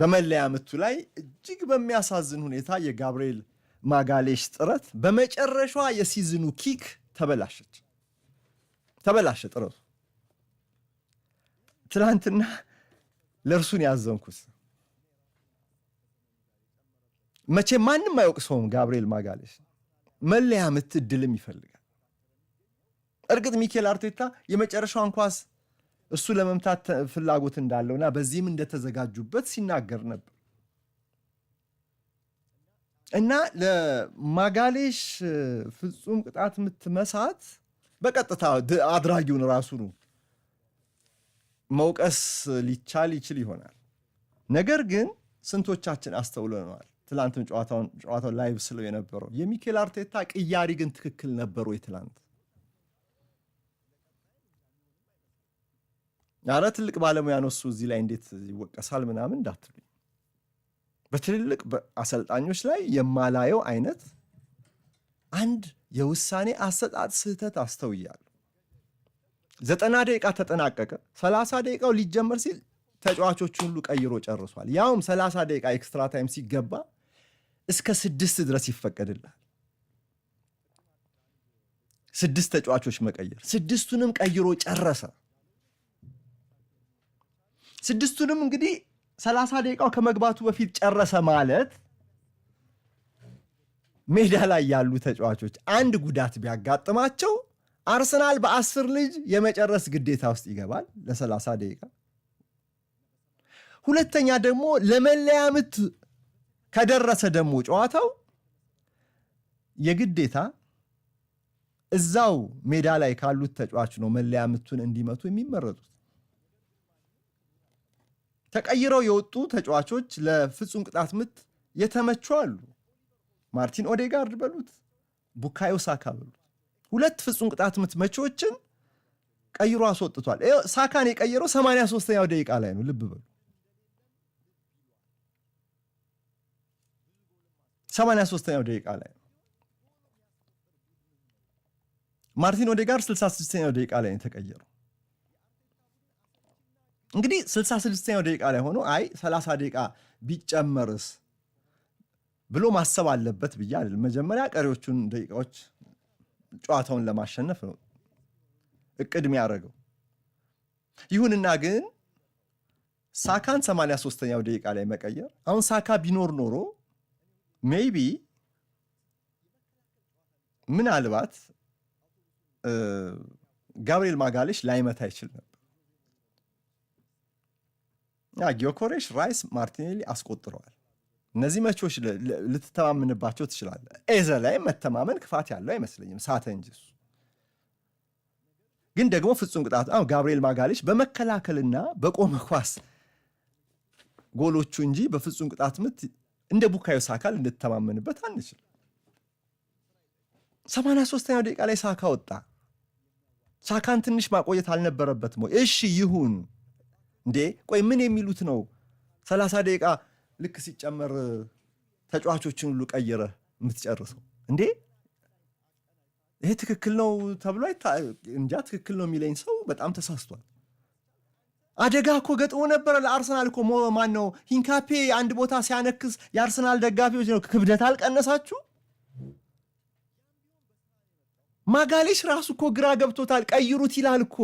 በመለያ ምቱ ላይ እጅግ በሚያሳዝን ሁኔታ የጋብርኤል ማጋሌሽ ጥረት በመጨረሻዋ የሲዝኑ ኪክ ተበላሸ ጥረቱ። ትላንትና ለእርሱን ያዘንኩት መቼ ማንም አይወቅሰውም። ጋብርኤል ማጋሌሽ መለያ ምት እድልም ይፈልጋል። እርግጥ ሚኬል አርቴታ የመጨረሻውን ኳስ እሱ ለመምታት ፍላጎት እንዳለውና በዚህም እንደተዘጋጁበት ሲናገር ነበር እና ለማጋሌሽ ፍጹም ቅጣት ምትመሳት በቀጥታ አድራጊውን ራሱ ነው መውቀስ ሊቻል ይችል ይሆናል። ነገር ግን ስንቶቻችን አስተውለነዋል? ትላንትም ጨዋታው ላይቭ ስለው የነበረው የሚኬል አርቴታ ቅያሪ ግን ትክክል ነበሩ። ትላንት ያለ ትልቅ ባለሙያ ነው እሱ እዚህ ላይ እንዴት ይወቀሳል ምናምን እንዳትሉኝ። በትልልቅ አሰልጣኞች ላይ የማላየው አይነት አንድ የውሳኔ አሰጣጥ ስህተት አስተውያለሁ። 90 ደቂቃ ተጠናቀቀ። 30 ደቂቃው ሊጀመር ሲል ተጫዋቾቹን ሁሉ ቀይሮ ጨርሷል። ያውም 30 ደቂቃ ኤክስትራ ታይም ሲገባ እስከ 6 ድረስ ይፈቀድላል። 6 ተጫዋቾች መቀየር፣ 6ቱንም ቀይሮ ጨረሰ። 6ቱንም እንግዲህ 30 ደቂቃው ከመግባቱ በፊት ጨረሰ ማለት ሜዳ ላይ ያሉ ተጫዋቾች አንድ ጉዳት ቢያጋጥማቸው አርሰናል በ10 ልጅ የመጨረስ ግዴታ ውስጥ ይገባል ለ30 ደቂቃ። ሁለተኛ ደግሞ ለመለያ ምት ከደረሰ ደግሞ ጨዋታው የግዴታ እዛው ሜዳ ላይ ካሉት ተጫዋች ነው መለያ ምቱን እንዲመቱ የሚመረጡት። ተቀይረው የወጡ ተጫዋቾች ለፍጹም ቅጣት ምት የተመቹ አሉ። ማርቲን ኦዴጋርድ በሉት፣ ቡካዮ ሳካ በሉት። 2 ፍጹም ቅጣት ምት መቺዎችን ቀይሮ አስወጥቷል። ሳካን የቀየረው 83ኛው ደቂቃ ላይ ነው። ልብ በሉ 83ኛው ደቂቃ ላይ ነው። ማርቲን ኦዴጋርድ 66ኛው ደቂቃ ላይ ነው የተቀየረው። እንግዲህ 66ኛው ደቂቃ ላይ ሆኖ አይ 30 ደቂቃ ቢጨመርስ ብሎ ማሰብ አለበት ብዬ አይደል። መጀመሪያ ቀሪዎቹን ደቂቃዎች ጨዋታውን ለማሸነፍ ነው እቅድ የሚያደርገው። ይሁንና ግን ሳካን 83ኛው ደቂቃ ላይ መቀየር፣ አሁን ሳካ ቢኖር ኖሮ ሜይቢ ምናልባት ጋብርኤል ማጋሌሽ ላይመታ ይችል ነበር። ጊዮኮሬሽ፣ ራይስ፣ ማርቲኔሊ አስቆጥረዋል። እነዚህ መቾች ልትተማመንባቸው ትችላለህ። ኤዘ ላይ መተማመን ክፋት ያለው አይመስለኝም፣ ሳተ እንጂ እሱ ግን ደግሞ ፍጹም ቅጣት ጋብርኤል ማጋሌሽ በመከላከልና በቆመ ኳስ ጎሎቹ እንጂ በፍጹም ቅጣት ምት እንደ ቡካዮ ሳካ ልትተማመንበት አንችል። 83ኛው ደቂቃ ላይ ሳካ ወጣ። ሳካን ትንሽ ማቆየት አልነበረበትም? እሺ ይሁን እንዴ፣ ቆይ ምን የሚሉት ነው? 30 ደቂቃ ልክ ሲጨመር ተጫዋቾችን ሁሉ ቀይረ የምትጨርሰው እንዴ? ይሄ ትክክል ነው ተብሎ እንጃ። ትክክል ነው የሚለኝ ሰው በጣም ተሳስቷል። አደጋ እኮ ገጥሞ ነበረ ለአርሰናል እኮ ማን ነው ሂንካፔ አንድ ቦታ ሲያነክስ የአርሰናል ደጋፊዎች ነው ክብደት አልቀነሳችሁ? ማጋሌሽ ራሱ እኮ ግራ ገብቶታል። ቀይሩት ይላል እኮ